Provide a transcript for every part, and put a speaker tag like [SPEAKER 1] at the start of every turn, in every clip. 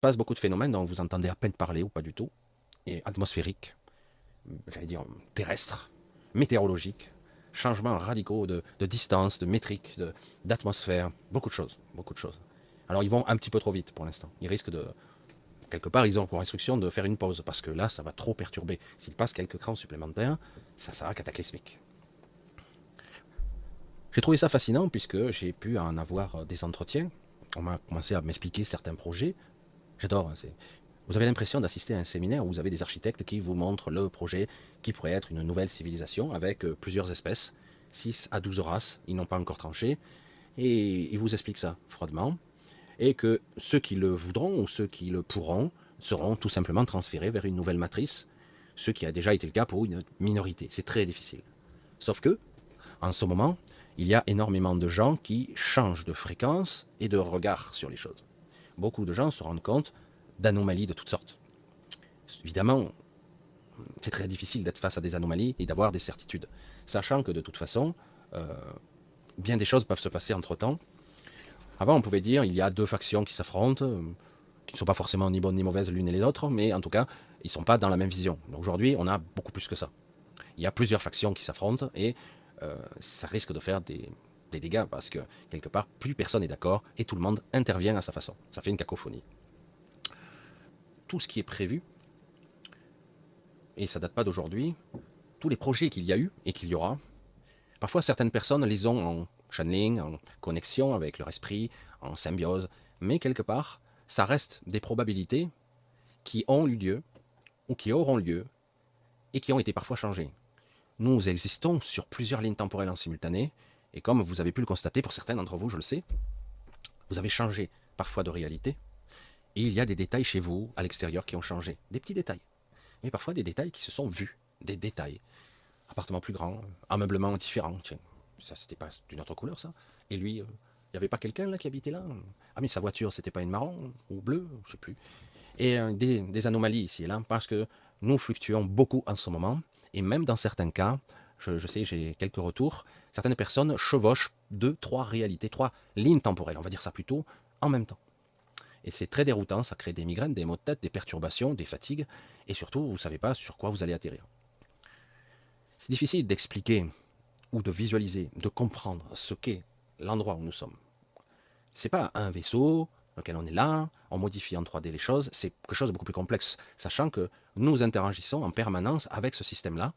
[SPEAKER 1] passe beaucoup de phénomènes dont vous entendez à peine parler ou pas du tout, et atmosphériques, j'allais dire terrestres, météorologiques, changements radicaux de distance, de métrique, d'atmosphère, beaucoup de choses, beaucoup de choses. Alors ils vont un petit peu trop vite pour l'instant. Ils risquent de, quelque part, ils ont pour instruction de faire une pause, parce que là, ça va trop perturber. S'ils passent quelques crans supplémentaires, ça sera cataclysmique. J'ai trouvé ça fascinant puisque j'ai pu en avoir des entretiens. On m'a commencé à m'expliquer certains projets. J'adore. Vous avez l'impression d'assister à un séminaire où vous avez des architectes qui vous montrent le projet qui pourrait être une nouvelle civilisation avec plusieurs espèces, 6 à 12 races, ils n'ont pas encore tranché, et ils vous expliquent ça froidement, et que ceux qui le voudront ou ceux qui le pourront seront tout simplement transférés vers une nouvelle matrice, ce qui a déjà été le cas pour une minorité. C'est très difficile. Sauf que, en ce moment, il y a énormément de gens qui changent de fréquence et de regard sur les choses. Beaucoup de gens se rendent compte d'anomalies de toutes sortes. Évidemment, c'est très difficile d'être face à des anomalies et d'avoir des certitudes, sachant que de toute façon, euh, bien des choses peuvent se passer entre-temps. Avant, on pouvait dire il y a deux factions qui s'affrontent, qui ne sont pas forcément ni bonnes ni mauvaises l'une et les autres, mais en tout cas, ils ne sont pas dans la même vision. Aujourd'hui, on a beaucoup plus que ça. Il y a plusieurs factions qui s'affrontent et ça risque de faire des dégâts parce que quelque part, plus personne n'est d'accord et tout le monde intervient à sa façon. Ça fait une cacophonie. Tout ce qui est prévu, et ça date pas d'aujourd'hui, tous les projets qu'il y a eu et qu'il y aura, parfois certaines personnes les ont en channeling, en connexion avec leur esprit, en symbiose, mais quelque part, ça reste des probabilités qui ont eu lieu ou qui auront lieu et qui ont été parfois changées. Nous existons sur plusieurs lignes temporelles en simultané, et comme vous avez pu le constater pour certains d'entre vous, je le sais, vous avez changé parfois de réalité, et il y a des détails chez vous, à l'extérieur, qui ont changé. Des petits détails, mais parfois des détails qui se sont vus, des détails. Appartement plus grand, ameublement différent, tiens, ça c'était pas d'une autre couleur ça. Et lui, il n'y avait pas quelqu'un là qui habitait là. Ah mais sa voiture c'était pas une marron ou bleue, je sais plus. Et des anomalies ici et là, parce que nous fluctuons beaucoup en ce moment, et même dans certains cas, je sais, j'ai quelques retours, certaines personnes chevauchent deux, trois réalités, trois lignes temporelles, on va dire ça plutôt, en même temps. Et c'est très déroutant, ça crée des migraines, des maux de tête, des perturbations, des fatigues, et surtout, vous ne savez pas sur quoi vous allez atterrir. C'est difficile d'expliquer ou de visualiser, de comprendre ce qu'est l'endroit où nous sommes. C'est pas un vaisseau dans lequel on est là, on modifie en 3D les choses, c'est quelque chose de beaucoup plus complexe, sachant que nous interagissons en permanence avec ce système-là,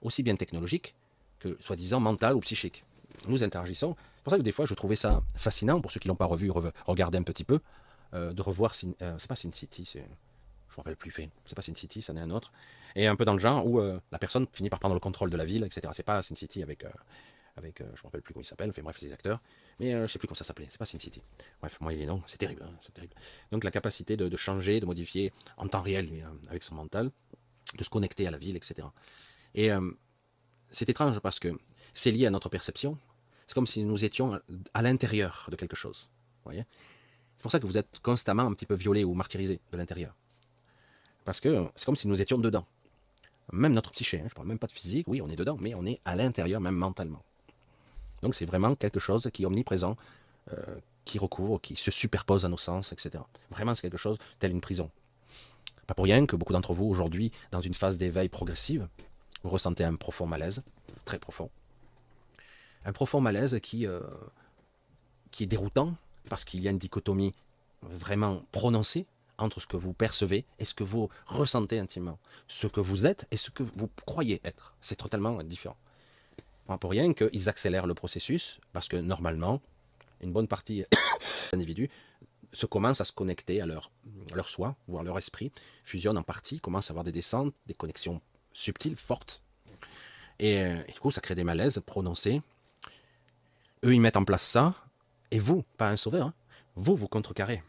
[SPEAKER 1] aussi bien technologique que soi-disant mental ou psychique. Nous interagissons. C'est pour ça que des fois, je trouvais ça fascinant, pour ceux qui ne l'ont pas revu, regardez un petit peu, de revoir, c'est pas Sin City, je ne me rappelle plus, c'est pas Sin City, ça n'est un autre, et un peu dans le genre où la personne finit par prendre le contrôle de la ville, etc. C'est pas Sin City avec je me rappelle plus comment il s'appelle, enfin bref, c'est des acteurs, mais je sais plus comment ça s'appelait, c'est pas Sin City. Bref, moi il est non, c'est terrible, hein, c'est terrible. Donc la capacité de changer, de modifier en temps réel, avec son mental, de se connecter à la ville, etc. Et c'est étrange parce que c'est lié à notre perception. C'est comme si nous étions à l'intérieur de quelque chose. Vous voyez, c'est pour ça que vous êtes constamment un petit peu violé ou martyrisé de l'intérieur. Parce que c'est comme si nous étions dedans. Même notre psyché, hein, je ne parle même pas de physique, oui, on est dedans, mais on est à l'intérieur, même mentalement. Donc c'est vraiment quelque chose qui est omniprésent, qui recouvre, qui se superpose à nos sens, etc. Vraiment, c'est quelque chose tel une prison. Pas pour rien que beaucoup d'entre vous, aujourd'hui, dans une phase d'éveil progressive, vous ressentez un profond malaise, très profond. Un profond malaise qui est déroutant, parce qu'il y a une dichotomie vraiment prononcée entre ce que vous percevez et ce que vous ressentez intimement. Ce que vous êtes et ce que vous croyez être. C'est totalement différent. Pas pour rien qu'ils accélèrent le processus, parce que normalement, une bonne partie des individus se commencent à se connecter à leur soi, voire leur esprit, fusionnent en partie, commencent à avoir des descentes, des connexions subtiles, fortes. Et du coup, ça crée des malaises prononcés. Eux, ils mettent en place ça, et vous, pas un sauveur, hein, vous contrecarrez.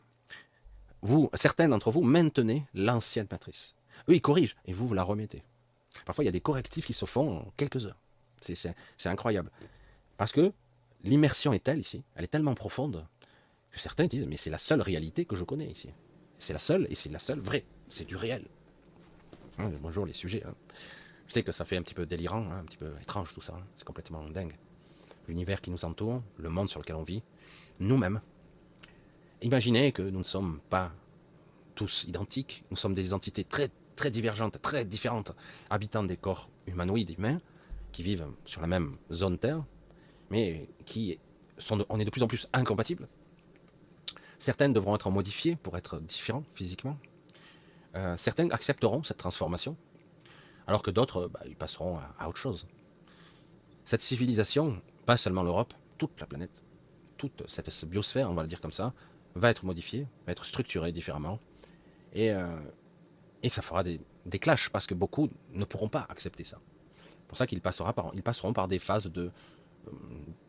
[SPEAKER 1] Vous, certains d'entre vous maintenez l'ancienne matrice. Eux, ils corrigent, et vous la remettez. Parfois, il y a des correctifs qui se font en quelques heures. C'est incroyable. Parce que l'immersion est telle ici, elle est tellement profonde, que certains disent, mais c'est la seule réalité que je connais ici. C'est la seule, et c'est la seule vraie. C'est du réel. Bonjour les sujets. Hein. Je sais que ça fait un petit peu délirant, hein, un petit peu étrange tout ça. Hein. C'est complètement dingue. L'univers qui nous entoure, le monde sur lequel on vit, nous-mêmes. Imaginez que nous ne sommes pas tous identiques, nous sommes des entités très, très divergentes, très différentes, habitant des corps humanoïdes humains, qui vivent sur la même zone Terre, mais on est de plus en plus incompatibles. Certaines devront être modifiées pour être différents physiquement. Certains accepteront cette transformation, alors que d'autres, ils passeront à autre chose. Cette civilisation, pas seulement l'Europe, toute la planète, toute cette biosphère, on va le dire comme ça, va être modifiée, va être structurée différemment. Et, euh, et ça fera des clashs, parce que beaucoup ne pourront pas accepter ça. C'est pour ça qu'ils passeront par des phases de,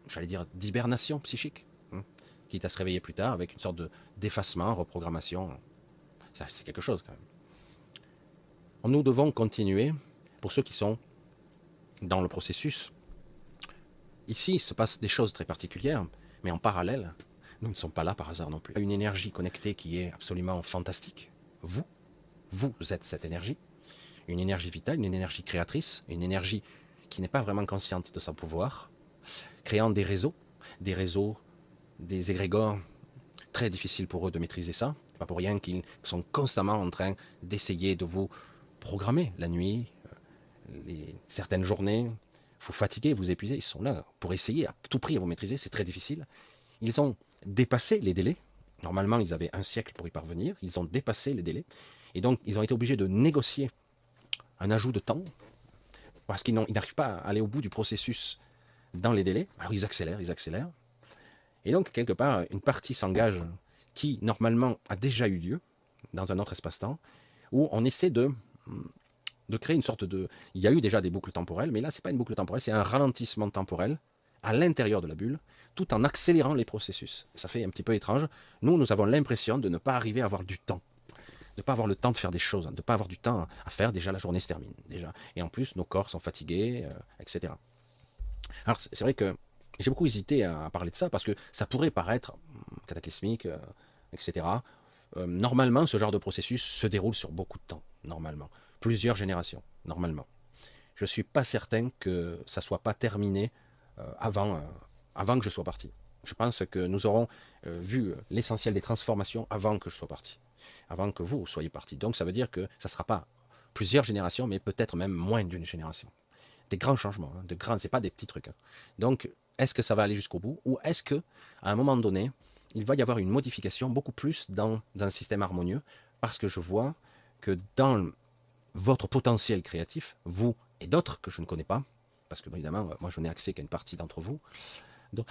[SPEAKER 1] j'allais dire, d'hibernation psychique, hein, quitte à se réveiller plus tard avec une sorte d'effacement, reprogrammation. Ça, c'est quelque chose quand même. Nous devons continuer, pour ceux qui sont dans le processus. Ici, il se passe des choses très particulières, mais en parallèle, nous ne sommes pas là par hasard non plus. Une énergie connectée qui est absolument fantastique. Vous êtes cette énergie. Une énergie vitale, une énergie créatrice, une énergie qui n'est pas vraiment consciente de son pouvoir, créant des égrégores très difficiles pour eux de maîtriser ça. Pas pour rien qu'ils sont constamment en train d'essayer de vous programmer la nuit, certaines journées, vous fatiguer, vous épuiser. Ils sont là pour essayer à tout prix à vous maîtriser, c'est très difficile. Ils ont dépassé les délais. Normalement, ils avaient un siècle pour y parvenir. Ils ont dépassé les délais. Et donc, ils ont été obligés de négocier un ajout de temps parce qu'ils n'arrivent pas à aller au bout du processus dans les délais. Alors, ils accélèrent, ils accélèrent. Et donc, quelque part, une partie s'engage qui, normalement, a déjà eu lieu dans un autre espace-temps, où on essaie de créer une sorte de... Il y a eu déjà des boucles temporelles, mais là, ce n'est pas une boucle temporelle, c'est un ralentissement temporel à l'intérieur de la bulle, tout en accélérant les processus. Ça fait un petit peu étrange. Nous avons l'impression de ne pas arriver à avoir du temps, de ne pas avoir le temps de faire des choses, de ne pas avoir du temps à faire. Déjà, la journée se termine. Déjà. Et en plus, nos corps sont fatigués, etc. Alors, c'est vrai que j'ai beaucoup hésité à parler de ça, parce que ça pourrait paraître cataclysmique, etc. Normalement, ce genre de processus se déroule sur beaucoup de temps, normalement. Plusieurs générations, normalement. Je ne suis pas certain que ça ne soit pas terminé avant que je sois parti. Je pense que nous aurons vu l'essentiel des transformations avant que je sois parti, avant que vous soyez parti. Donc ça veut dire que ça ne sera pas plusieurs générations, mais peut-être même moins d'une génération. Des grands changements, hein, c'est pas des petits trucs. Hein. Donc, est-ce que ça va aller jusqu'au bout, ou est-ce que, à un moment donné, il va y avoir une modification beaucoup plus dans un système harmonieux, parce que je vois que dans votre potentiel créatif, vous et d'autres que je ne connais pas, parce que évidemment, moi je n'ai accès qu'à une partie d'entre vous, donc,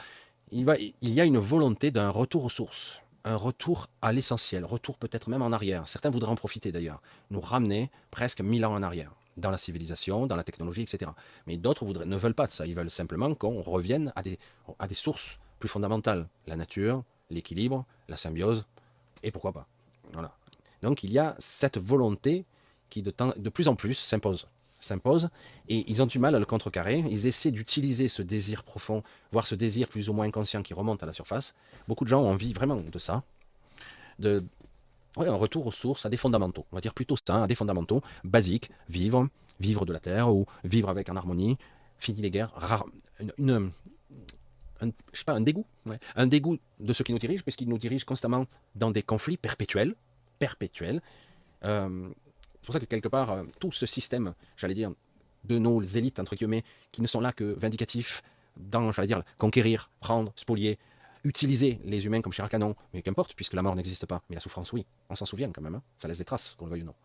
[SPEAKER 1] il y a une volonté d'un retour aux sources, un retour à l'essentiel, retour peut-être même en arrière. Certains voudraient en profiter d'ailleurs, nous ramener presque 1000 ans en arrière, dans la civilisation, dans la technologie, etc. Mais d'autres ne veulent pas de ça, ils veulent simplement qu'on revienne à des sources plus fondamentales, la nature, l'équilibre, la symbiose, et pourquoi pas. Voilà. Donc il y a cette volonté qui de plus en plus s'impose, et ils ont du mal à le contrecarrer. Ils essaient d'utiliser ce désir profond, voire ce désir plus ou moins inconscient qui remonte à la surface. Beaucoup de gens ont envie vraiment de ça, un retour aux sources, à des fondamentaux. On va dire plutôt ça, à des fondamentaux basiques, vivre de la terre, ou vivre avec en harmonie, finir les guerres, je sais pas, un dégoût, ouais. Un dégoût de ceux qui nous dirigent, puisqu'ils nous dirigent constamment dans des conflits perpétuels. C'est pour ça que quelque part, tout ce système, j'allais dire, de nos élites, entre guillemets, qui ne sont là que vindicatifs dans, j'allais dire, conquérir, prendre, spolier, utiliser les humains comme chair à canon, mais qu'importe, puisque la mort n'existe pas. Mais la souffrance, oui, on s'en souvient quand même, hein. Ça laisse des traces, qu'on le veuille ou non.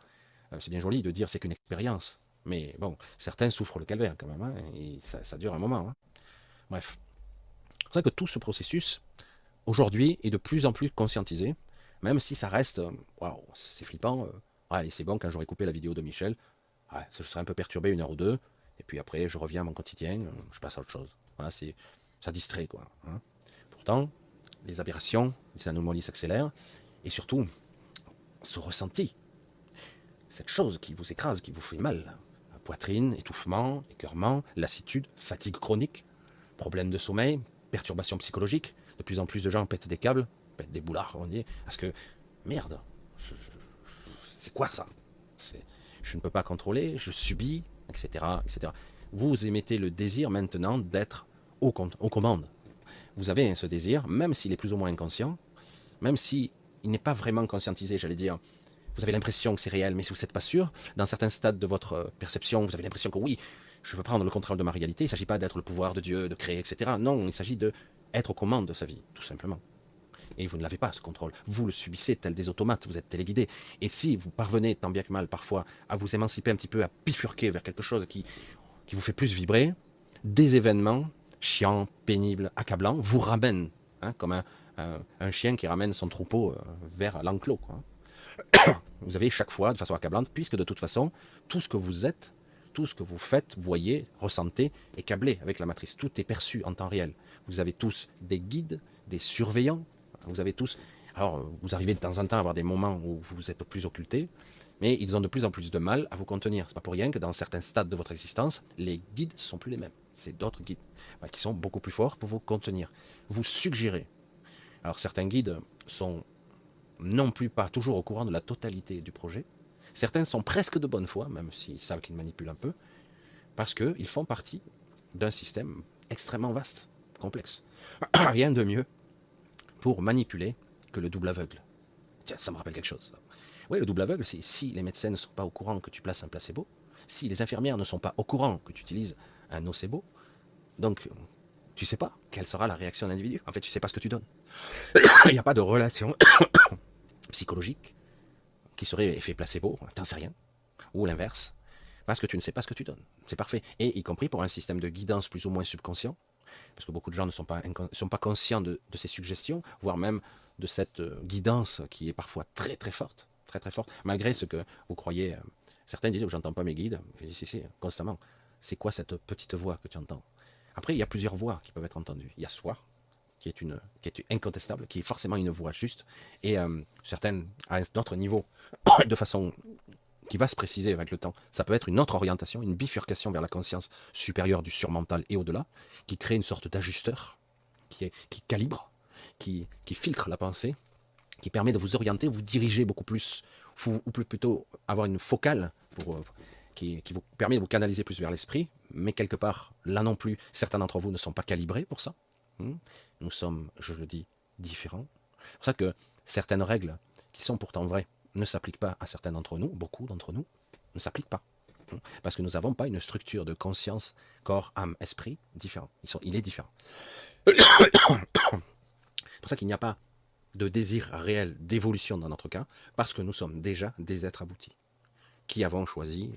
[SPEAKER 1] C'est bien joli de dire c'est qu'une expérience, mais bon, certains souffrent le calvaire quand même, hein, et ça dure un moment. Hein. Bref. C'est pour ça que tout ce processus, aujourd'hui, est de plus en plus conscientisé, même si ça reste, waouh, c'est flippant. Allez, c'est bon, quand j'aurai coupé la vidéo de Michel, ouais, je serai un peu perturbé 1 heure ou 2, et puis après, je reviens à mon quotidien, je passe à autre chose. Voilà, ça distrait, quoi. Hein. Pourtant, les aberrations, les anomalies s'accélèrent, et surtout, ce ressenti, cette chose qui vous écrase, qui vous fait mal, poitrine, étouffement, écœurement, lassitude, fatigue chronique, problèmes de sommeil, perturbations psychologiques, de plus en plus de gens pètent des câbles, pètent des boulards, on dit, parce que, merde, c'est quoi ça? Je ne peux pas contrôler, je subis, etc., etc. Vous émettez le désir maintenant d'être aux commandes. Vous avez ce désir, même s'il est plus ou moins inconscient, même s'il n'est pas vraiment conscientisé, j'allais dire, vous avez l'impression que c'est réel, mais si vous n'êtes pas sûr, dans certains stades de votre perception, vous avez l'impression que oui, je veux prendre le contrôle de ma réalité, il ne s'agit pas d'être le pouvoir de Dieu, de créer, etc. Non, il s'agit d'être aux commandes de sa vie, tout simplement. Et vous ne l'avez pas, ce contrôle. Vous le subissez tel des automates, vous êtes téléguidé. Et si vous parvenez, tant bien que mal, parfois, à vous émanciper un petit peu, à bifurquer vers quelque chose qui vous fait plus vibrer, des événements chiants, pénibles, accablants, vous ramènent, hein, comme un chien qui ramène son troupeau vers l'enclos, quoi. Vous avez chaque fois, de façon accablante, puisque de toute façon, tout ce que vous êtes, tout ce que vous faites, voyez, ressentez, est câblé avec la matrice. Tout est perçu en temps réel. Vous avez tous des guides, des surveillants, vous avez tous... Alors, vous arrivez de temps en temps à avoir des moments où vous êtes plus occultés, mais ils ont de plus en plus de mal à vous contenir. C'est pas pour rien que dans certains stades de votre existence, les guides ne sont plus les mêmes. C'est d'autres guides qui sont beaucoup plus forts pour vous contenir, vous suggérer. Alors, certains guides sont non plus pas toujours au courant de la totalité du projet. Certains sont presque de bonne foi, même s'ils savent qu'ils manipulent un peu, parce qu'ils font partie d'un système extrêmement vaste, complexe. Rien de mieux pour manipuler que le double aveugle. Tiens, ça me rappelle quelque chose. Oui, le double aveugle, c'est si les médecins ne sont pas au courant que tu places un placebo, si les infirmières ne sont pas au courant que tu utilises un nocebo, donc tu ne sais pas quelle sera la réaction de l'individu. En fait, tu ne sais pas ce que tu donnes. Il n'y a pas de relation psychologique qui serait effet placebo, t'en sais rien, ou l'inverse, parce que tu ne sais pas ce que tu donnes. C'est parfait. Et y compris pour un système de guidance plus ou moins subconscient, parce que beaucoup de gens ne sont pas conscients de ces suggestions, voire même de cette guidance qui est parfois très très forte, malgré ce que vous croyez. Certains disent, j'entends pas mes guides. Je dis, si, constamment. C'est quoi cette petite voix que tu entends? Après, il y a plusieurs voix qui peuvent être entendues. Il y a soi, qui est incontestable, qui est forcément une voix juste, et certaines, à un autre niveau, de façon qui va se préciser avec le temps. Ça peut être une autre orientation, une bifurcation vers la conscience supérieure du surmental et au-delà, qui crée une sorte d'ajusteur, qui calibre, qui filtre la pensée, qui permet de vous orienter, vous diriger beaucoup plus, ou plutôt avoir une focale qui vous permet de vous canaliser plus vers l'esprit, mais quelque part, là non plus, certains d'entre vous ne sont pas calibrés pour ça. Nous sommes, je le dis, différents. C'est pour ça que certaines règles, qui sont pourtant vraies, ne s'appliquent pas à certains d'entre nous, beaucoup d'entre nous, ne s'appliquent pas. Parce que nous n'avons pas une structure de conscience, corps, âme, esprit différent. Il est différent. C'est pour ça qu'il n'y a pas de désir réel d'évolution dans notre cas, parce que nous sommes déjà des êtres aboutis, qui avons choisi,